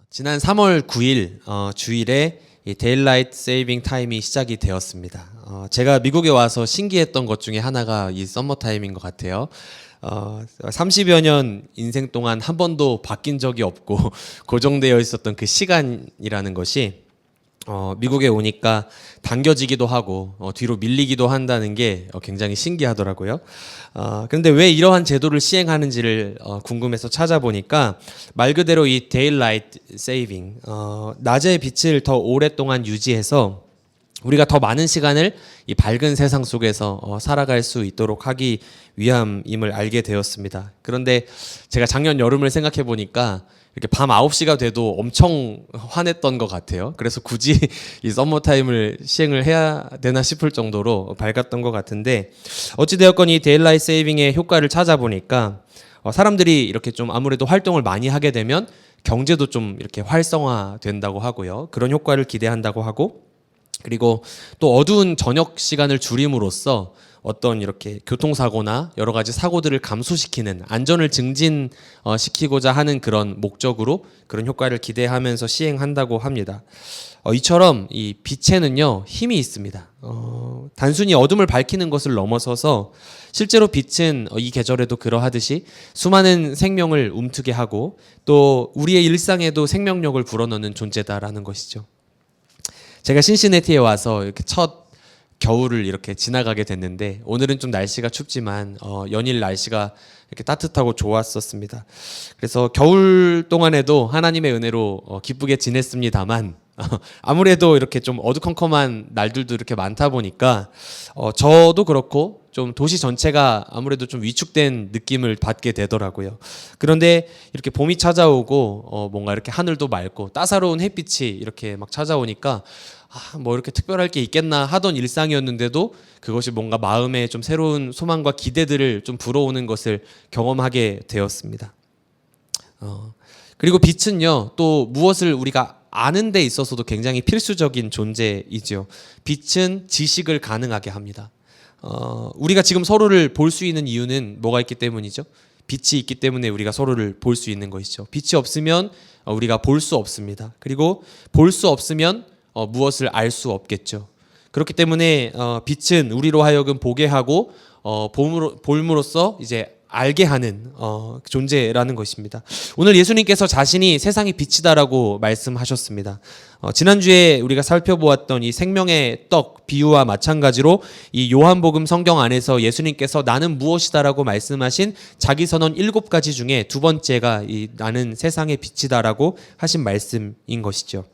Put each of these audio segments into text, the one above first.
지난 3월 9일 주일에 이 데일라이트 세이빙 타임이 시작이 되었습니다. 제가 미국에 와서 신기했던 것 중에 하나가 이 서머 타임인 것 같아요. 30여 년 인생 동안 한 번도 바뀐 적이 없고 고정되어 있었던 그 시간이라는 것이 미국에 오니까 당겨지기도 하고 뒤로 밀리기도 한다는 게 굉장히 신기하더라고요. 그런데 왜 이러한 제도를 시행하는지를 궁금해서 찾아보니까 말 그대로 이 daylight saving, 낮의 빛을 더 오랫동안 유지해서 우리가 더 많은 시간을 이 밝은 세상 속에서 살아갈 수 있도록 하기 위함임을 알게 되었습니다. 그런데 제가 작년 여름을 생각해 보니까 이렇게 밤 9시가 돼도 엄청 화냈던 것 같아요. 그래서 굳이 이 썸머 타임을 시행을 해야 되나 싶을 정도로 밝았던 것 같은데, 어찌되었건 이 데일라이트 세이빙의 효과를 찾아보니까 사람들이 이렇게 좀 아무래도 활동을 많이 하게 되면 경제도 좀 이렇게 활성화된다고 하고요. 그런 효과를 기대한다고 하고, 그리고 또 어두운 저녁 시간을 줄임으로써 어떤 이렇게 교통사고나 여러 가지 사고들을 감소시키는, 안전을 증진시키고자 하는 그런 목적으로 그런 효과를 기대하면서 시행한다고 합니다. 이처럼 이 빛에는요 힘이 있습니다. 단순히 어둠을 밝히는 것을 넘어서서 실제로 빛은 이 계절에도 그러하듯이 수많은 생명을 움트게 하고 또 우리의 일상에도 생명력을 불어넣는 존재다라는 것이죠. 제가 신시내티에 와서 이렇게 첫 겨울을 이렇게 지나가게 됐는데, 오늘은 좀 날씨가 춥지만 연일 날씨가 이렇게 따뜻하고 좋았었습니다. 그래서 겨울 동안에도 하나님의 은혜로 기쁘게 지냈습니다만 아무래도 이렇게 좀 어두컴컴한 날들도 이렇게 많다 보니까 저도 그렇고 좀 도시 전체가 아무래도 좀 위축된 느낌을 받게 되더라고요. 그런데 이렇게 봄이 찾아오고 뭔가 이렇게 하늘도 맑고 따사로운 햇빛이 이렇게 막 찾아오니까 뭐 이렇게 특별할 게 있겠나 하던 일상이었는데도 그것이 뭔가 마음에 좀 새로운 소망과 기대들을 좀 불어오는 것을 경험하게 되었습니다. 그리고 빛은요, 또 무엇을 우리가 아는 데 있어서도 굉장히 필수적인 존재이죠. 빛은 지식을 가능하게 합니다. 우리가 지금 서로를 볼 수 있는 이유는 뭐가 있기 때문이죠? 빛이 있기 때문에 우리가 서로를 볼 수 있는 것이죠. 빛이 없으면 우리가 볼 수 없습니다. 그리고 볼 수 없으면 무엇을 알 수 없겠죠. 그렇기 때문에 빛은 우리로 하여금 보게 하고 볼므로써 이제 알게 하는 존재라는 것입니다. 오늘 예수님께서 자신이 세상의 빛이다라고 말씀하셨습니다. 지난주에 우리가 살펴보았던 이 생명의 떡 비유와 마찬가지로 이 요한복음 성경 안에서 예수님께서 나는 무엇이다라고 말씀하신 자기 선언 7가지 중에 두 번째가 이 나는 세상의 빛이다라고 하신 말씀인 것이죠.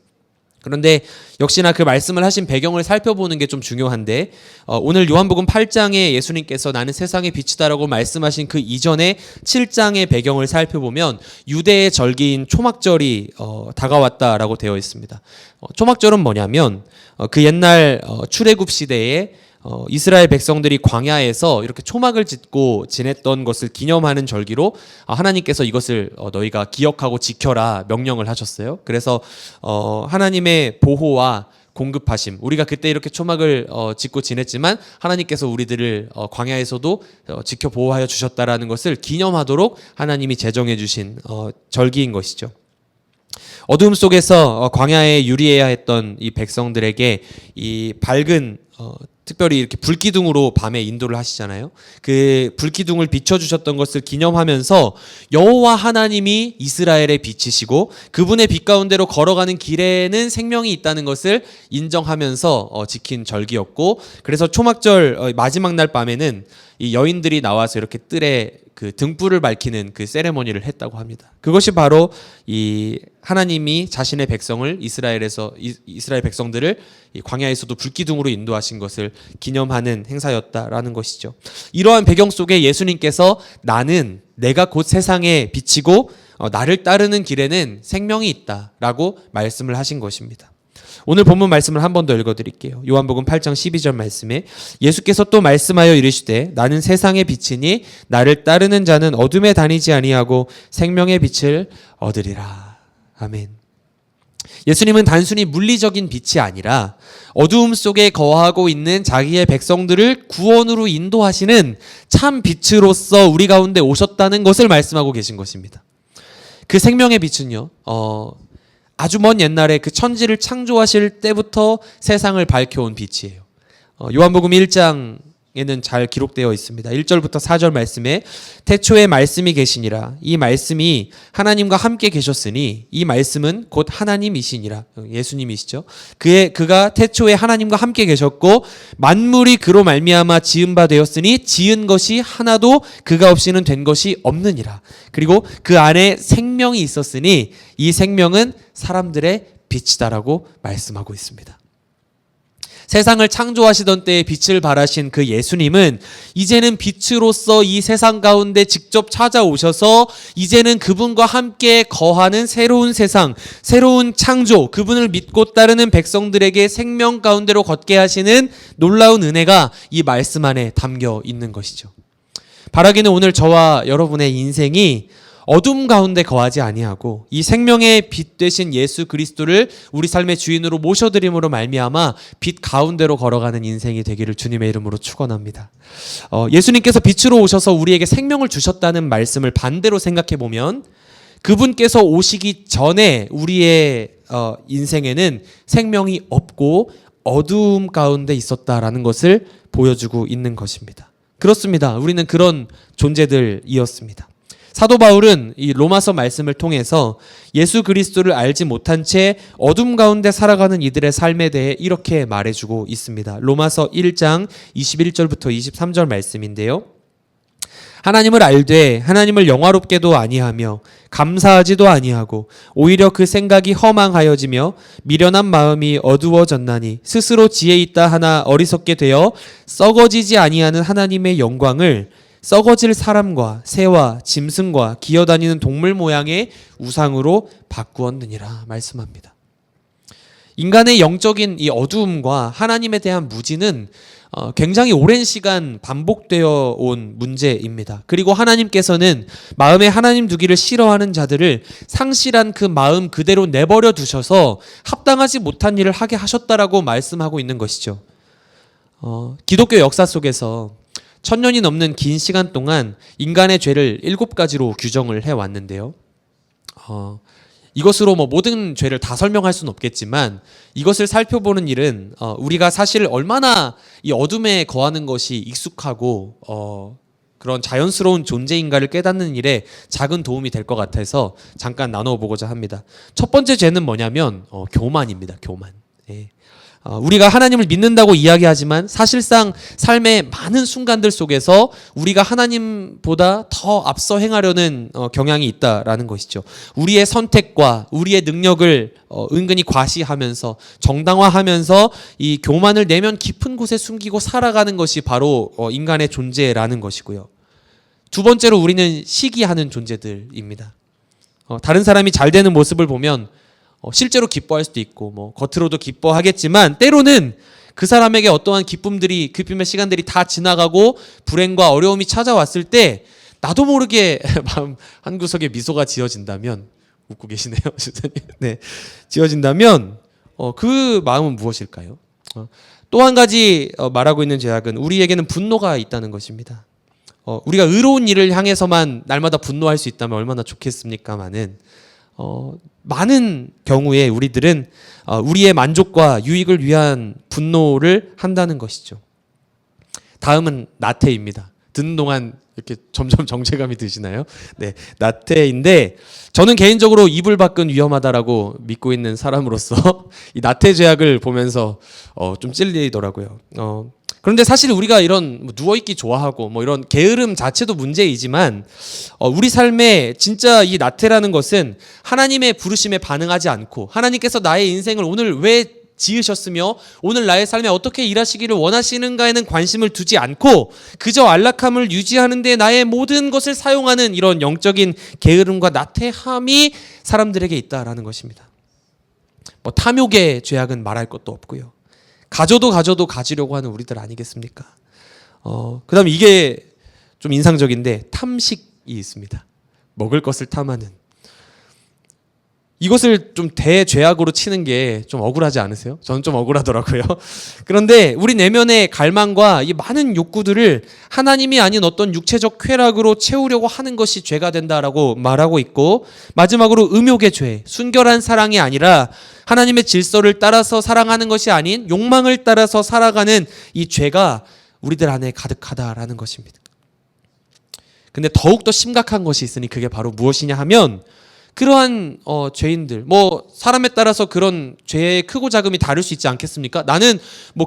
그런데 역시나 그 말씀을 하신 배경을 살펴보는 게 좀 중요한데, 오늘 요한복음 8장에 예수님께서 나는 세상의 빛이다라고 말씀하신 그 이전에 7장의 배경을 살펴보면 유대의 절기인 초막절이 다가왔다라고 되어 있습니다. 초막절은 뭐냐면 그 옛날 출애굽 시대에 이스라엘 백성들이 광야에서 이렇게 초막을 짓고 지냈던 것을 기념하는 절기로 하나님께서 이것을 너희가 기억하고 지켜라 명령을 하셨어요. 그래서 하나님의 보호와 공급하심, 우리가 그때 이렇게 초막을 짓고 지냈지만 하나님께서 우리들을 광야에서도 지켜 보호하여 주셨다라는 것을 기념하도록 하나님이 제정해 주신 절기인 것이죠. 어두움 속에서 광야에 유리해야 했던 이 백성들에게 이 밝은 특별히 이렇게 불기둥으로 밤에 인도를 하시잖아요. 그 불기둥을 비춰주셨던 것을 기념하면서 여호와 하나님이 이스라엘의 빛이시고 그분의 빛 가운데로 걸어가는 길에는 생명이 있다는 것을 인정하면서 지킨 절기였고, 그래서 초막절 마지막 날 밤에는 이 여인들이 나와서 이렇게 뜰에 그 등불을 밝히는 그 세레머니를 했다고 합니다. 그것이 바로 이 하나님이 자신의 백성을 이스라엘 백성들을 이 광야에서도 불기둥으로 인도하신 것을 기념하는 행사였다라는 것이죠. 이러한 배경 속에 예수님께서 나는 내가 곧 세상의 빛이고 나를 따르는 길에는 생명이 있다라고 말씀을 하신 것입니다. 오늘 본문 말씀을 한 번 더 읽어드릴게요. 요한복음 8장 12절 말씀에 예수께서 또 말씀하여 이르시되 나는 세상의 빛이니 나를 따르는 자는 어둠에 다니지 아니하고 생명의 빛을 얻으리라. 아멘. 예수님은 단순히 물리적인 빛이 아니라 어두움 속에 거하고 있는 자기의 백성들을 구원으로 인도하시는 참 빛으로서 우리 가운데 오셨다는 것을 말씀하고 계신 것입니다. 그 생명의 빛은요, 아주 먼 옛날에 그 천지를 창조하실 때부터 세상을 밝혀온 빛이에요. 요한복음 1장에는 잘 기록되어 있습니다. 1절부터 4절 말씀에 태초에 말씀이 계시니라. 이 말씀이 하나님과 함께 계셨으니 이 말씀은 곧 하나님이시니라. 예수님이시죠. 그가 태초에 하나님과 함께 계셨고 만물이 그로 말미암아 지은 바 되었으니 지은 것이 하나도 그가 없이는 된 것이 없느니라. 그리고 그 안에 생명이 있었으니 이 생명은 사람들의 빛이다라고 말씀하고 있습니다. 세상을 창조하시던 때에 빛을 발하신 그 예수님은 이제는 빛으로서 이 세상 가운데 직접 찾아오셔서 이제는 그분과 함께 거하는 새로운 세상, 새로운 창조, 그분을 믿고 따르는 백성들에게 생명 가운데로 걷게 하시는 놀라운 은혜가 이 말씀 안에 담겨 있는 것이죠. 바라기는 오늘 저와 여러분의 인생이 어둠 가운데 거하지 아니하고 이 생명의 빛 되신 예수 그리스도를 우리 삶의 주인으로 모셔드림으로 말미암아 빛 가운데로 걸어가는 인생이 되기를 주님의 이름으로 축원합니다. 예수님께서 빛으로 오셔서 우리에게 생명을 주셨다는 말씀을 반대로 생각해 보면 그분께서 오시기 전에 우리의 인생에는 생명이 없고 어두움 가운데 있었다라는 것을 보여주고 있는 것입니다. 그렇습니다. 우리는 그런 존재들이었습니다. 사도 바울은 이 로마서 말씀을 통해서 예수 그리스도를 알지 못한 채 어둠 가운데 살아가는 이들의 삶에 대해 이렇게 말해주고 있습니다. 로마서 1장 21절부터 23절 말씀인데요. 하나님을 알되 하나님을 영화롭게도 아니하며 감사하지도 아니하고 오히려 그 생각이 허망하여지며 미련한 마음이 어두워졌나니 스스로 지혜 있다 하나 어리석게 되어 썩어지지 아니하는 하나님의 영광을 썩어질 사람과 새와 짐승과 기어다니는 동물 모양의 우상으로 바꾸었느니라 말씀합니다. 인간의 영적인 이 어두움과 하나님에 대한 무지는 굉장히 오랜 시간 반복되어 온 문제입니다. 그리고 하나님께서는 마음에 하나님 두기를 싫어하는 자들을 상실한 그 마음 그대로 내버려 두셔서 합당하지 못한 일을 하게 하셨다라고 말씀하고 있는 것이죠. 기독교 역사 속에서 1000년이 넘는 긴 시간 동안 인간의 죄를 7가지로 규정을 해왔는데요. 이것으로 모든 죄를 다 설명할 수는 없겠지만 이것을 살펴보는 일은 우리가 사실 얼마나 이 어둠에 거하는 것이 익숙하고 그런 자연스러운 존재인가를 깨닫는 일에 작은 도움이 될 것 같아서 잠깐 나누어 보고자 합니다. 첫 번째 죄는 뭐냐면 교만입니다. 교만. 예. 우리가 하나님을 믿는다고 이야기하지만 사실상 삶의 많은 순간들 속에서 우리가 하나님보다 더 앞서 행하려는 경향이 있다라는 것이죠. 우리의 선택과 우리의 능력을 은근히 과시하면서 정당화하면서 이 교만을 내면 깊은 곳에 숨기고 살아가는 것이 바로 인간의 존재라는 것이고요. 두 번째로 우리는 시기하는 존재들입니다. 다른 사람이 잘 되는 모습을 보면 실제로 기뻐할 수도 있고 겉으로도 기뻐하겠지만 때로는 그 사람에게 어떠한 기쁨의 시간들이 다 지나가고 불행과 어려움이 찾아왔을 때 나도 모르게 마음 한구석에 미소가 지어진다면 웃고 계시네요. 네, 지어진다면 그 마음은 무엇일까요? 또 한 가지 말하고 있는 죄악은 우리에게는 분노가 있다는 것입니다. 우리가 의로운 일을 향해서만 날마다 분노할 수 있다면 얼마나 좋겠습니까마는 많은 경우에 우리들은 우리의 만족과 유익을 위한 분노를 한다는 것이죠. 다음은 나태입니다. 듣는 동안 이렇게 점점 정체감이 드시나요? 네, 나태인데 저는 개인적으로 이불 밖은 위험하다라고 믿고 있는 사람으로서 이 나태 죄악을 보면서 좀 찔리더라고요. 그런데 사실 우리가 이런 누워있기 좋아하고 이런 게으름 자체도 문제이지만 우리 삶에 진짜 이 나태라는 것은 하나님의 부르심에 반응하지 않고 하나님께서 나의 인생을 오늘 왜 지으셨으며 오늘 나의 삶에 어떻게 일하시기를 원하시는가에는 관심을 두지 않고 그저 안락함을 유지하는 데 나의 모든 것을 사용하는 이런 영적인 게으름과 나태함이 사람들에게 있다라는 것입니다. 탐욕의 죄악은 말할 것도 없고요. 가져도 가지려고 하는 우리들 아니겠습니까? 그 다음에 이게 좀 인상적인데 탐식이 있습니다. 먹을 것을 탐하는. 이것을 좀 대죄악으로 치는 게 좀 억울하지 않으세요? 저는 좀 억울하더라고요. 그런데 우리 내면의 갈망과 이 많은 욕구들을 하나님이 아닌 어떤 육체적 쾌락으로 채우려고 하는 것이 죄가 된다라고 말하고 있고, 마지막으로 음욕의 죄, 순결한 사랑이 아니라 하나님의 질서를 따라서 사랑하는 것이 아닌 욕망을 따라서 살아가는 이 죄가 우리들 안에 가득하다라는 것입니다. 근데 더욱더 심각한 것이 있으니 그게 바로 무엇이냐 하면, 그러한 죄인들, 사람에 따라서 그런 죄의 크고 작음이 다를 수 있지 않겠습니까? 나는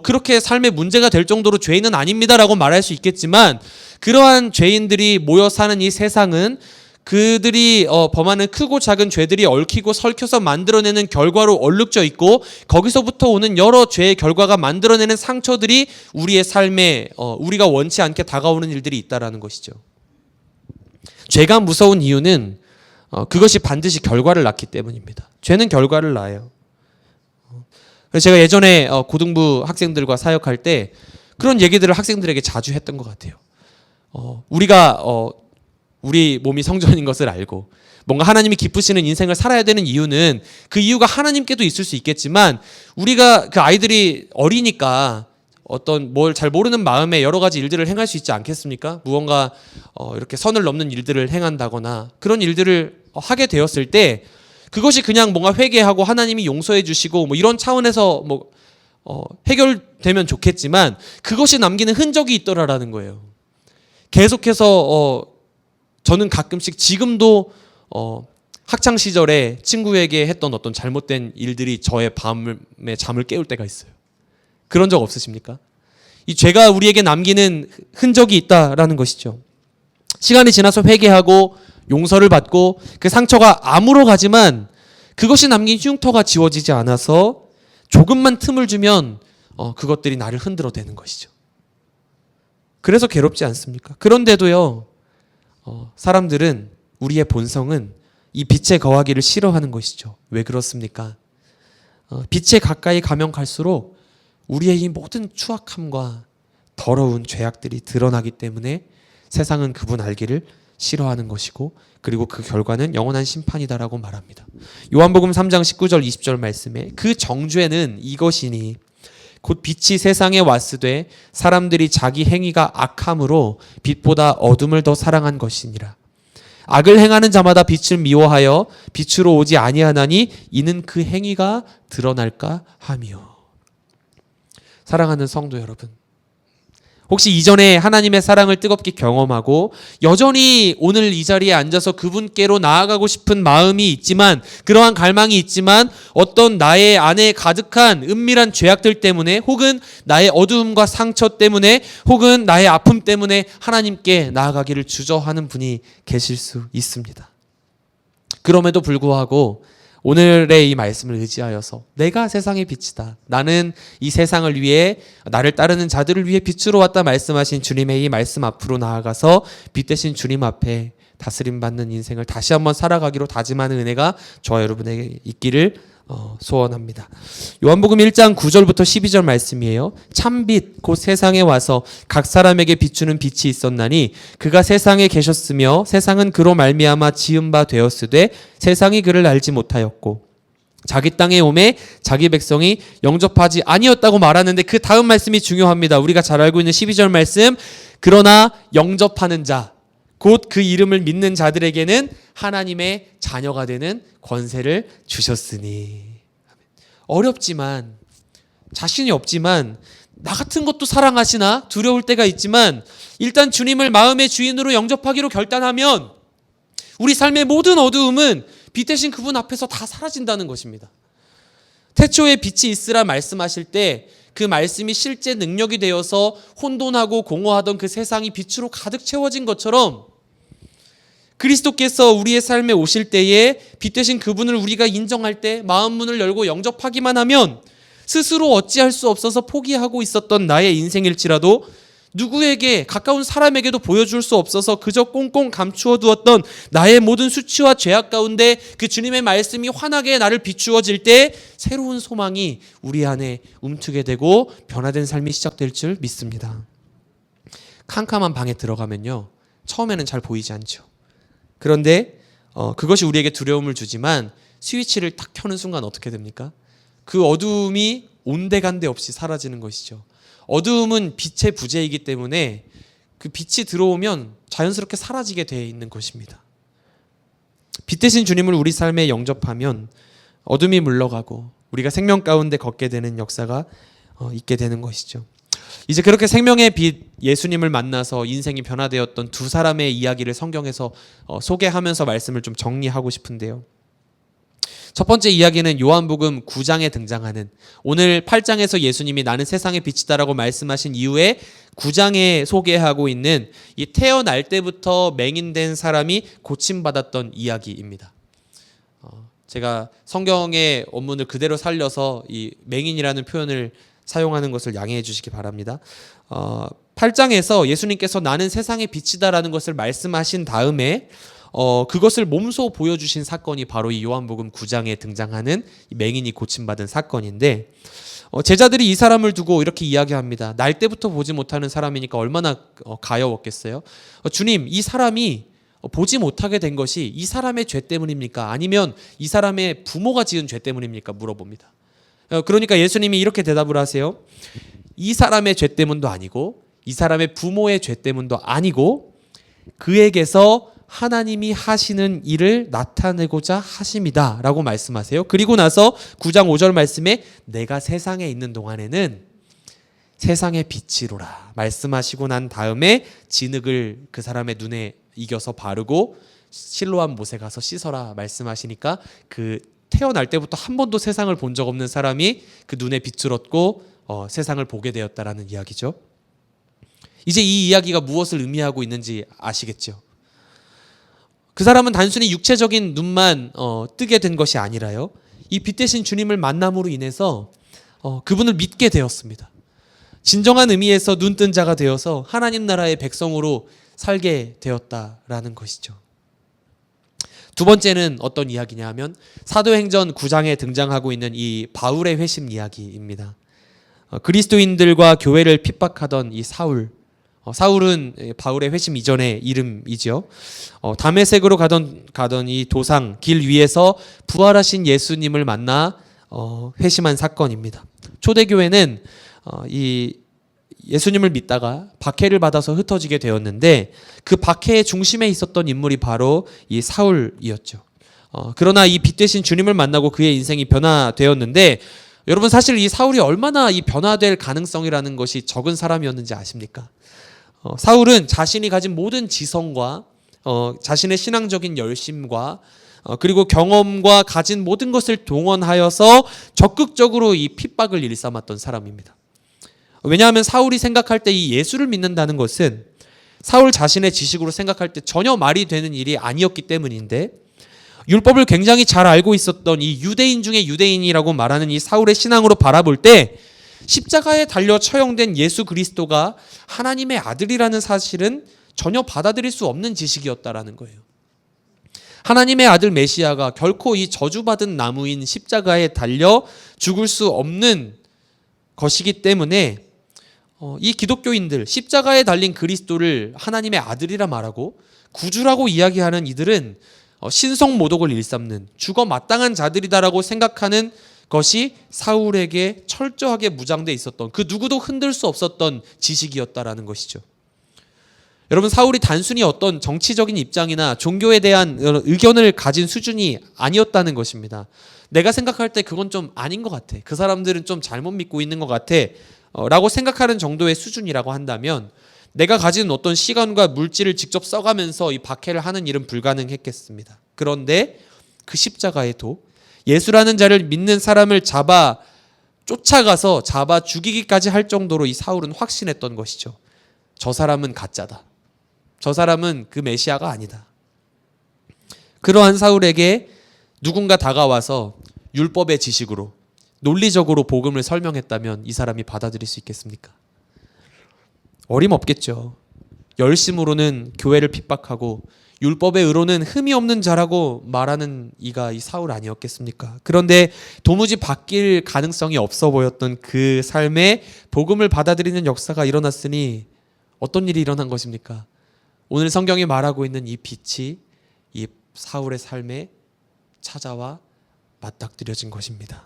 그렇게 삶에 문제가 될 정도로 죄인은 아닙니다라고 말할 수 있겠지만, 그러한 죄인들이 모여 사는 이 세상은 그들이 범하는 크고 작은 죄들이 얽히고 설켜서 만들어내는 결과로 얼룩져 있고, 거기서부터 오는 여러 죄의 결과가 만들어내는 상처들이 우리의 삶에 우리가 원치 않게 다가오는 일들이 있다라는 것이죠. 죄가 무서운 이유는 그것이 반드시 결과를 낳기 때문입니다. 죄는 결과를 낳아요. 그래서 제가 예전에 고등부 학생들과 사역할 때 그런 얘기들을 학생들에게 자주 했던 것 같아요. 우리가 우리 몸이 성전인 것을 알고 뭔가 하나님이 기쁘시는 인생을 살아야 되는 이유는, 그 이유가 하나님께도 있을 수 있겠지만, 우리가 그 아이들이 어리니까 어떤 뭘 잘 모르는 마음에 여러 가지 일들을 행할 수 있지 않겠습니까? 무언가 이렇게 선을 넘는 일들을 행한다거나 그런 일들을 하게 되었을 때, 그것이 그냥 뭔가 회개하고 하나님이 용서해 주시고 이런 차원에서 해결되면 좋겠지만, 그것이 남기는 흔적이 있더라라는 거예요. 계속해서 저는 가끔씩 지금도 학창 시절에 친구에게 했던 어떤 잘못된 일들이 저의 밤에 잠을 깨울 때가 있어요. 그런 적 없으십니까? 이 죄가 우리에게 남기는 흔적이 있다라는 것이죠. 시간이 지나서 회개하고 용서를 받고 그 상처가 아물어 가지만, 그것이 남긴 흉터가 지워지지 않아서 조금만 틈을 주면 그것들이 나를 흔들어대는 것이죠. 그래서 괴롭지 않습니까? 그런데도요, 사람들은, 우리의 본성은 이 빛에 거하기를 싫어하는 것이죠. 왜 그렇습니까? 빛에 가까이 가면 갈수록 우리의 이 모든 추악함과 더러운 죄악들이 드러나기 때문에 세상은 그분 알기를 싫어하는 것이고, 그리고 그 결과는 영원한 심판이다라고 말합니다. 요한복음 3장 19절 20절 말씀에, 그 정죄는 이것이니 곧 빛이 세상에 왔으되 사람들이 자기 행위가 악함으로 빛보다 어둠을 더 사랑한 것이니라. 악을 행하는 자마다 빛을 미워하여 빛으로 오지 아니하나니 이는 그 행위가 드러날까 하며. 사랑하는 성도 여러분, 혹시 이전에 하나님의 사랑을 뜨겁게 경험하고 여전히 오늘 이 자리에 앉아서 그분께로 나아가고 싶은 마음이 있지만, 그러한 갈망이 있지만, 어떤 나의 안에 가득한 은밀한 죄악들 때문에, 혹은 나의 어두움과 상처 때문에, 혹은 나의 아픔 때문에 하나님께 나아가기를 주저하는 분이 계실 수 있습니다. 그럼에도 불구하고 오늘의 이 말씀을 의지하여서, 내가 세상의 빛이다, 나는 이 세상을 위해, 나를 따르는 자들을 위해 빛으로 왔다 말씀하신 주님의 이 말씀 앞으로 나아가서 빛 대신 주님 앞에 다스림받는 인생을 다시 한번 살아가기로 다짐하는 은혜가 저와 여러분에게 있기를 소원합니다. 요한복음 1장 9절부터 12절 말씀이에요. 참빛 곧 세상에 와서 각 사람에게 비추는 빛이 있었나니 그가 세상에 계셨으며 세상은 그로 말미암아 지은 바 되었으되 세상이 그를 알지 못하였고 자기 땅에 오매 자기 백성이 영접하지 아니었다고 말하는데, 그 다음 말씀이 중요합니다. 우리가 잘 알고 있는 12절 말씀, 그러나 영접하는 자 곧 그 이름을 믿는 자들에게는 하나님의 자녀가 되는 권세를 주셨으니. 어렵지만, 자신이 없지만, 나 같은 것도 사랑하시나 두려울 때가 있지만, 일단 주님을 마음의 주인으로 영접하기로 결단하면 우리 삶의 모든 어두움은 빛 대신 그분 앞에서 다 사라진다는 것입니다. 태초에 빛이 있으라 말씀하실 때 그 말씀이 실제 능력이 되어서 혼돈하고 공허하던 그 세상이 빛으로 가득 채워진 것처럼, 그리스도께서 우리의 삶에 오실 때에 빛 대신 그분을 우리가 인정할 때, 마음 문을 열고 영접하기만 하면 스스로 어찌할 수 없어서 포기하고 있었던 나의 인생일지라도, 누구에게, 가까운 사람에게도 보여줄 수 없어서 그저 꽁꽁 감추어 두었던 나의 모든 수치와 죄악 가운데 그 주님의 말씀이 환하게 나를 비추어질 때 새로운 소망이 우리 안에 움트게 되고 변화된 삶이 시작될 줄 믿습니다. 캄캄한 방에 들어가면요, 처음에는 잘 보이지 않죠. 그런데 그것이 우리에게 두려움을 주지만 스위치를 탁 켜는 순간 어떻게 됩니까? 그 어두움이 온데간데 없이 사라지는 것이죠. 어두움은 빛의 부재이기 때문에 그 빛이 들어오면 자연스럽게 사라지게 되어 있는 것입니다. 빛 대신 주님을 우리 삶에 영접하면 어둠이 물러가고 우리가 생명 가운데 걷게 되는 역사가 있게 되는 것이죠. 이제 그렇게 생명의 빛 예수님을 만나서 인생이 변화되었던 두 사람의 이야기를 성경에서 소개하면서 말씀을 좀 정리하고 싶은데요. 첫 번째 이야기는 요한복음 9장에 등장하는, 오늘 8장에서 예수님이 나는 세상의 빛이다라고 말씀하신 이후에 9장에 소개하고 있는 이 태어날 때부터 맹인된 사람이 고침받았던 이야기입니다. 제가 성경의 원문을 그대로 살려서 이 맹인이라는 표현을 사용하는 것을 양해해 주시기 바랍니다. 8장에서 예수님께서 나는 세상의 빛이다라는 것을 말씀하신 다음에 그것을 몸소 보여주신 사건이 바로 이 요한복음 9장에 등장하는 맹인이 고침받은 사건인데, 제자들이 이 사람을 두고 이렇게 이야기합니다. 날 때부터 보지 못하는 사람이니까 얼마나 가여웠겠어요. 주님, 이 사람이 보지 못하게 된 것이 이 사람의 죄 때문입니까? 아니면 이 사람의 부모가 지은 죄 때문입니까? 물어봅니다. 그러니까 예수님이 이렇게 대답을 하세요. 이 사람의 죄 때문도 아니고 이 사람의 부모의 죄 때문도 아니고 그에게서 하나님이 하시는 일을 나타내고자 하심이다 라고 말씀하세요. 그리고 나서 9장 5절 말씀에 내가 세상에 있는 동안에는 세상의 빛이로라 말씀하시고 난 다음에 진흙을 그 사람의 눈에 이겨서 바르고 실로암 못에 가서 씻어라 말씀하시니까 그 태어날 때부터 한 번도 세상을 본 적 없는 사람이 그 눈에 빛을 얻고 세상을 보게 되었다라는 이야기죠. 이제 이 이야기가 무엇을 의미하고 있는지 아시겠죠? 그 사람은 단순히 육체적인 눈만 뜨게 된 것이 아니라요, 이 빛 대신 주님을 만남으로 인해서 그분을 믿게 되었습니다. 진정한 의미에서 눈뜬 자가 되어서 하나님 나라의 백성으로 살게 되었다라는 것이죠. 두 번째는 어떤 이야기냐 하면 사도행전 9장에 등장하고 있는 이 바울의 회심 이야기입니다. 그리스도인들과 교회를 핍박하던 이 사울은 바울의 회심 이전의 이름이죠. 다메섹으로 가던 이 도상 길 위에서 부활하신 예수님을 만나 회심한 사건입니다. 초대교회는 이 예수님을 믿다가 박해를 받아서 흩어지게 되었는데 그 박해의 중심에 있었던 인물이 바로 이 사울이었죠. 그러나 이 빛 대신 주님을 만나고 그의 인생이 변화되었는데, 여러분 사실 이 사울이 얼마나 이 변화될 가능성이라는 것이 적은 사람이었는지 아십니까? 사울은 자신이 가진 모든 지성과 자신의 신앙적인 열심과 그리고 경험과 가진 모든 것을 동원하여서 적극적으로 이 핍박을 일삼았던 사람입니다. 왜냐하면 사울이 생각할 때 이 예수를 믿는다는 것은 사울 자신의 지식으로 생각할 때 전혀 말이 되는 일이 아니었기 때문인데, 율법을 굉장히 잘 알고 있었던 이 유대인 중에 유대인이라고 말하는 이 사울의 신앙으로 바라볼 때 십자가에 달려 처형된 예수 그리스도가 하나님의 아들이라는 사실은 전혀 받아들일 수 없는 지식이었다라는 거예요. 하나님의 아들 메시아가 결코 이 저주받은 나무인 십자가에 달려 죽을 수 없는 것이기 때문에 이 기독교인들, 십자가에 달린 그리스도를 하나님의 아들이라 말하고 구주라고 이야기하는 이들은 신성모독을 일삼는 죽어 마땅한 자들이다라고 생각하는 것이 사울에게 철저하게 무장돼 있었던, 그 누구도 흔들 수 없었던 지식이었다라는 것이죠. 여러분, 사울이 단순히 어떤 정치적인 입장이나 종교에 대한 의견을 가진 수준이 아니었다는 것입니다. 내가 생각할 때 그건 좀 아닌 것 같아, 그 사람들은 좀 잘못 믿고 있는 것 같아 라고 생각하는 정도의 수준이라고 한다면 내가 가진 어떤 시간과 물질을 직접 써가면서 이 박해를 하는 일은 불가능했겠습니다. 그런데 그 십자가에도 예수라는 자를 믿는 사람을 쫓아가서 잡아 죽이기까지 할 정도로 이 사울은 확신했던 것이죠. 저 사람은 가짜다. 저 사람은 그 메시아가 아니다. 그러한 사울에게 누군가 다가와서 율법의 지식으로 논리적으로 복음을 설명했다면 이 사람이 받아들일 수 있겠습니까? 어림없겠죠. 열심으로는 교회를 핍박하고 율법의 의로는 흠이 없는 자라고 말하는 이가 이 사울 아니었겠습니까? 그런데 도무지 바뀔 가능성이 없어 보였던 그 삶에 복음을 받아들이는 역사가 일어났으니 어떤 일이 일어난 것입니까? 오늘 성경이 말하고 있는 이 빛이 이 사울의 삶에 찾아와 맞닥뜨려진 것입니다.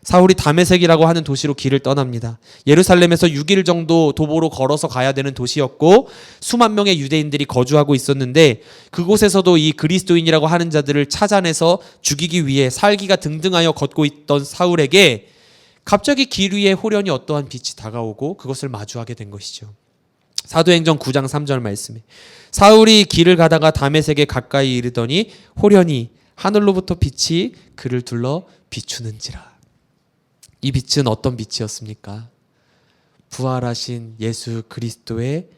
사울이 다메섹이라고 하는 도시로 길을 떠납니다. 예루살렘에서 6일 정도 도보로 걸어서 가야 되는 도시였고 수만 명의 유대인들이 거주하고 있었는데 그곳에서도 이 그리스도인이라고 하는 자들을 찾아내서 죽이기 위해 살기가 등등하여 걷고 있던 사울에게 갑자기 길 위에 호련히 어떠한 빛이 다가오고 그것을 마주하게 된 것이죠. 사도행전 9장 3절 말씀에 사울이 길을 가다가 다메섹에 가까이 이르더니 호련히 하늘로부터 빛이 그를 둘러 비추는지라. 이 빛은 어떤 빛이었습니까? 부활하신 예수 그리스도의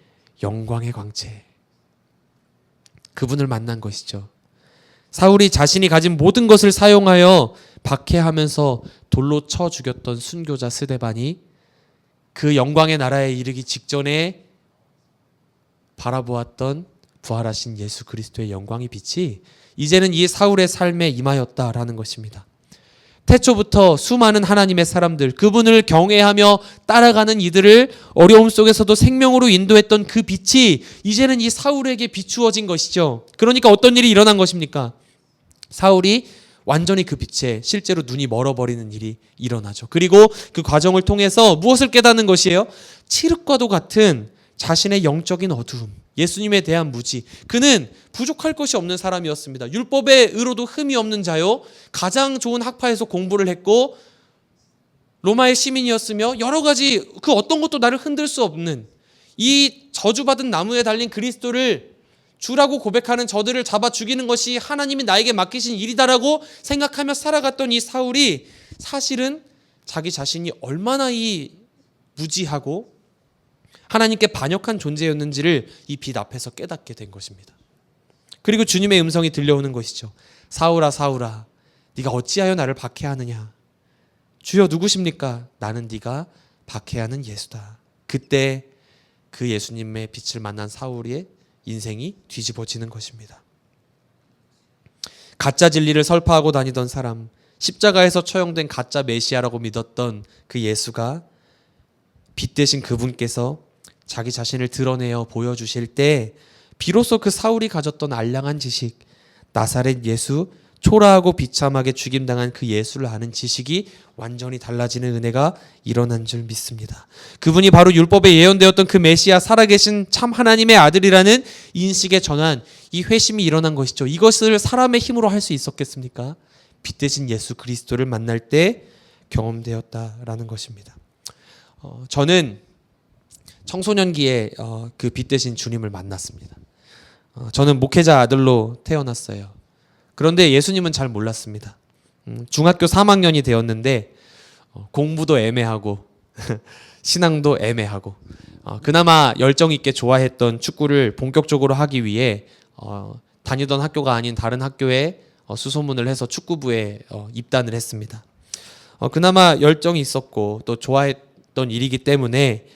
영광의 광채. 그분을 만난 것이죠. 사울이 자신이 가진 모든 것을 사용하여 박해하면서 돌로 쳐 죽였던 순교자 스데반이 그 영광의 나라에 이르기 직전에 바라보았던 부활하신 예수 그리스도의 영광의 빛이 이제는 이 사울의 삶에 임하였다라는 것입니다. 태초부터 수많은 하나님의 사람들, 그분을 경외하며 따라가는 이들을 어려움 속에서도 생명으로 인도했던 그 빛이 이제는 이 사울에게 비추어진 것이죠. 그러니까 어떤 일이 일어난 것입니까? 사울이 완전히 그 빛에 실제로 눈이 멀어버리는 일이 일어나죠. 그리고 그 과정을 통해서 무엇을 깨닫는 것이에요? 칠흑과도 같은 자신의 영적인 어두움, 예수님에 대한 무지. 그는 부족할 것이 없는 사람이었습니다. 율법의 의로도 흠이 없는 자요. 가장 좋은 학파에서 공부를 했고 로마의 시민이었으며 여러 가지 그 어떤 것도 나를 흔들 수 없는 이 저주받은 나무에 달린 그리스도를 주라고 고백하는 저들을 잡아 죽이는 것이 하나님이 나에게 맡기신 일이다라고 생각하며 살아갔던 이 사울이 사실은 자기 자신이 얼마나 이 무지하고 하나님께 반역한 존재였는지를 이 빛 앞에서 깨닫게 된 것입니다. 그리고 주님의 음성이 들려오는 것이죠. 사울아 사울아 네가 어찌하여 나를 박해하느냐. 주여 누구십니까? 나는 네가 박해하는 예수다. 그때 그 예수님의 빛을 만난 사울의 인생이 뒤집어지는 것입니다. 가짜 진리를 설파하고 다니던 사람, 십자가에서 처형된 가짜 메시아라고 믿었던 그 예수가 빛 대신 그분께서 자기 자신을 드러내어 보여주실 때 비로소 그 사울이 가졌던 알량한 지식, 나사렛 예수, 초라하고 비참하게 죽임당한 그 예수를 아는 지식이 완전히 달라지는 은혜가 일어난 줄 믿습니다. 그분이 바로 율법에 예언되었던 그 메시아, 살아계신 참 하나님의 아들이라는 인식의 전환, 이 회심이 일어난 것이죠. 이것을 사람의 힘으로 할 수 있었겠습니까? 빛 대신 예수 그리스도를 만날 때 경험되었다라는 것입니다. 저는 청소년기에 그 빛 대신 주님을 만났습니다. 저는 목회자 아들로 태어났어요. 그런데 예수님은 잘 몰랐습니다. 중학교 3학년이 되었는데 공부도 애매하고 신앙도 애매하고 그나마 열정 있게 좋아했던 축구를 본격적으로 하기 위해 다니던 학교가 아닌 다른 학교에 수소문을 해서 축구부에 입단을 했습니다. 그나마 열정이 있었고 또 좋아했던 일이기 때문에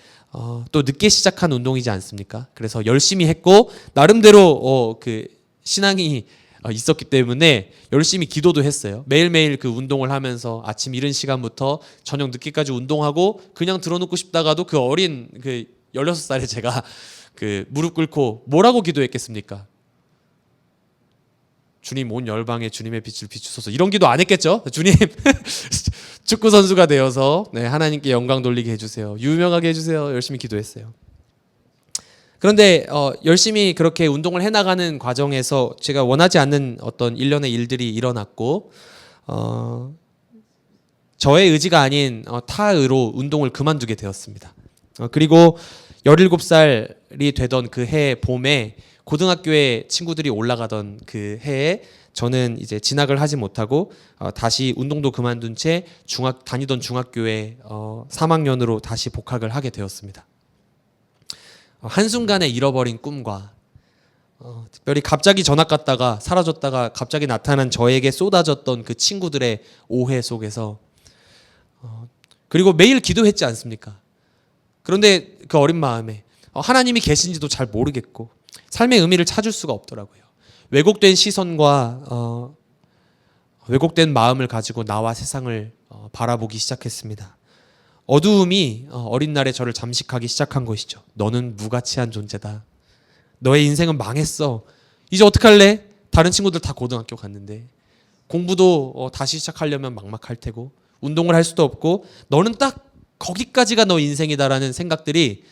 또 늦게 시작한 운동이지 않습니까? 그래서 열심히 했고 나름대로 그 신앙이 있었기 때문에 열심히 기도도 했어요. 매일매일 그 운동을 하면서 아침 이른 시간부터 저녁 늦게까지 운동하고 그냥 들어눕고 싶다가도 그 어린 그 16살의 제가 그 무릎 꿇고 뭐라고 기도했겠습니까? 주님 온 열방에 주님의 빛을 비추소서. 이런 기도 안 했겠죠? 주님 축구 선수가 되어서 하나님께 영광 돌리게 해주세요. 유명하게 해주세요. 열심히 기도했어요. 그런데 열심히 그렇게 운동을 해나가는 과정에서 제가 원하지 않는 어떤 일련의 일들이 일어났고 저의 의지가 아닌 타의로 운동을 그만두게 되었습니다. 그리고 17살이 되던 그 해 봄에 고등학교에 친구들이 올라가던 그 해에 저는 이제 진학을 하지 못하고 다시 운동도 그만둔 채 다니던 중학교에 3학년으로 다시 복학을 하게 되었습니다. 한순간에 잃어버린 꿈과 특별히 갑자기 전학 갔다가 사라졌다가 갑자기 나타난 저에게 쏟아졌던 그 친구들의 오해 속에서 그리고 매일 기도했지 않습니까? 그런데 그 어린 마음에 하나님이 계신지도 잘 모르겠고 삶의 의미를 찾을 수가 없더라고요. 왜곡된 시선과 왜곡된 마음을 가지고 나와 세상을 바라보기 시작했습니다. 어두움이 어린 날에 저를 잠식하기 시작한 것이죠. 너는 무가치한 존재다. 너의 인생은 망했어. 이제 어떡할래? 다른 친구들 다 고등학교 갔는데 공부도 다시 시작하려면 막막할 테고 운동을 할 수도 없고 너는 딱 거기까지가 너 인생이다라는 생각들이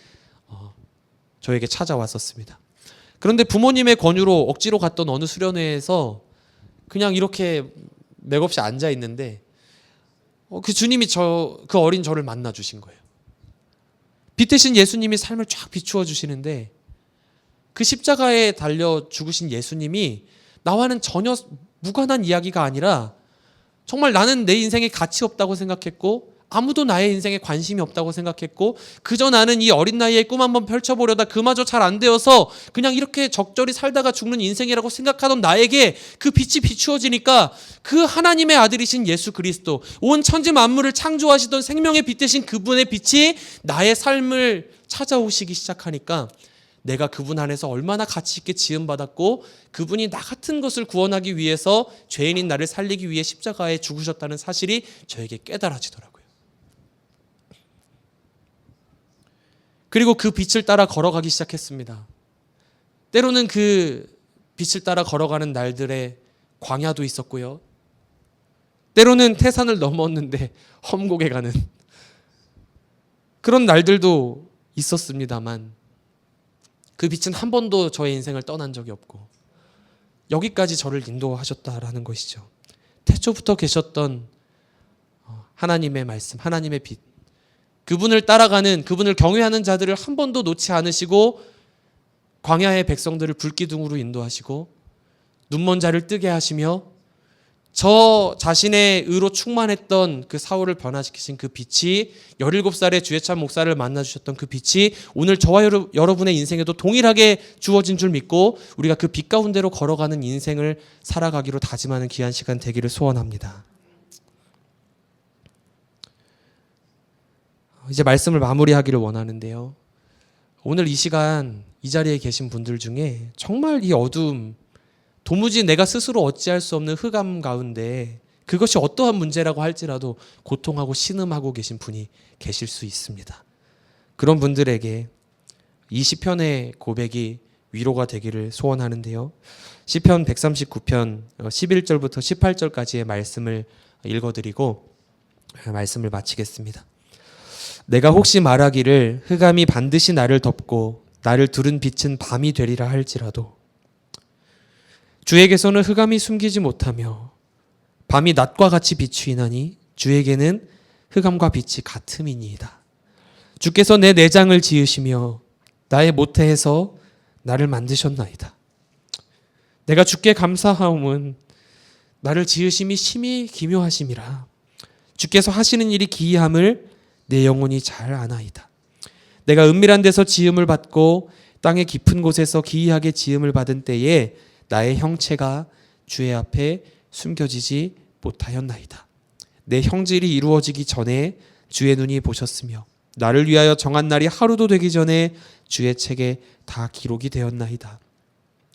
저에게 찾아왔었습니다. 그런데 부모님의 권유로 억지로 갔던 어느 수련회에서 그냥 이렇게 맥없이 앉아 있는데 그 주님이 그 어린 저를 만나 주신 거예요. 빛 대신 예수님이 삶을 쫙 비추어 주시는데 그 십자가에 달려 죽으신 예수님이 나와는 전혀 무관한 이야기가 아니라 정말 나는 내 인생에 가치 없다고 생각했고 아무도 나의 인생에 관심이 없다고 생각했고 그저 나는 이 어린 나이에 꿈 한번 펼쳐보려다 그마저 잘 안 되어서 그냥 이렇게 적절히 살다가 죽는 인생이라고 생각하던 나에게 그 빛이 비추어지니까 그 하나님의 아들이신 예수 그리스도, 온 천지 만물을 창조하시던 생명의 빛 대신 그분의 빛이 나의 삶을 찾아오시기 시작하니까 내가 그분 안에서 얼마나 가치 있게 지음받았고 그분이 나 같은 것을 구원하기 위해서 죄인인 나를 살리기 위해 십자가에 죽으셨다는 사실이 저에게 깨달아지더라고요. 그리고 그 빛을 따라 걸어가기 시작했습니다. 때로는 그 빛을 따라 걸어가는 날들의 광야도 있었고요. 때로는 태산을 넘었는데 험곡에 가는 그런 날들도 있었습니다만 그 빛은 한 번도 저의 인생을 떠난 적이 없고 여기까지 저를 인도하셨다라는 것이죠. 태초부터 계셨던 하나님의 말씀, 하나님의 빛, 그분을 따라가는, 그분을 경외하는 자들을 한 번도 놓지 않으시고 광야의 백성들을 불기둥으로 인도하시고 눈먼 자를 뜨게 하시며 저 자신의 의로 충만했던 그 사울을 변화시키신 그 빛이 17살의 주예찬 목사를 만나주셨던 그 빛이 오늘 저와 여러분의 인생에도 동일하게 주어진 줄 믿고 우리가 그 빛 가운데로 걸어가는 인생을 살아가기로 다짐하는 귀한 시간 되기를 소원합니다. 이제 말씀을 마무리하기를 원하는데요. 오늘 이 시간 이 자리에 계신 분들 중에 정말 이 어두움, 도무지 내가 스스로 어찌할 수 없는 흑암 가운데 그것이 어떠한 문제라고 할지라도 고통하고 신음하고 계신 분이 계실 수 있습니다. 그런 분들에게 이 시편의 고백이 위로가 되기를 소원하는데요. 시편 139편 11절부터 18절까지의 말씀을 읽어드리고 말씀을 마치겠습니다. 내가 혹시 말하기를 흑암이 반드시 나를 덮고 나를 두른 빛은 밤이 되리라 할지라도 주에게서는 흑암이 숨기지 못하며 밤이 낮과 같이 비추이나니 주에게는 흑암과 빛이 같음이니이다. 주께서 내 내장을 지으시며 나의 모태에서 나를 만드셨나이다. 내가 주께 감사하옴은 나를 지으심이 심히 기묘하심이라. 주께서 하시는 일이 기이함을 내 영혼이 잘 아나이다. 내가 은밀한 데서 지음을 받고 땅의 깊은 곳에서 기이하게 지음을 받은 때에 나의 형체가 주의 앞에 숨겨지지 못하였나이다. 내 형질이 이루어지기 전에 주의 눈이 보셨으며 나를 위하여 정한 날이 하루도 되기 전에 주의 책에 다 기록이 되었나이다.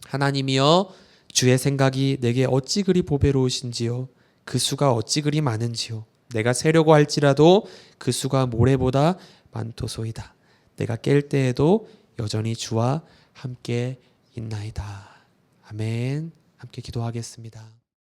하나님이여, 주의 생각이 내게 어찌 그리 보배로우신지요. 그 수가 어찌 그리 많은지요. 내가 세려고 할지라도 그 수가 모래보다 많도소이다. 내가 깰 때에도 여전히 주와 함께 있나이다. 아멘. 함께 기도하겠습니다.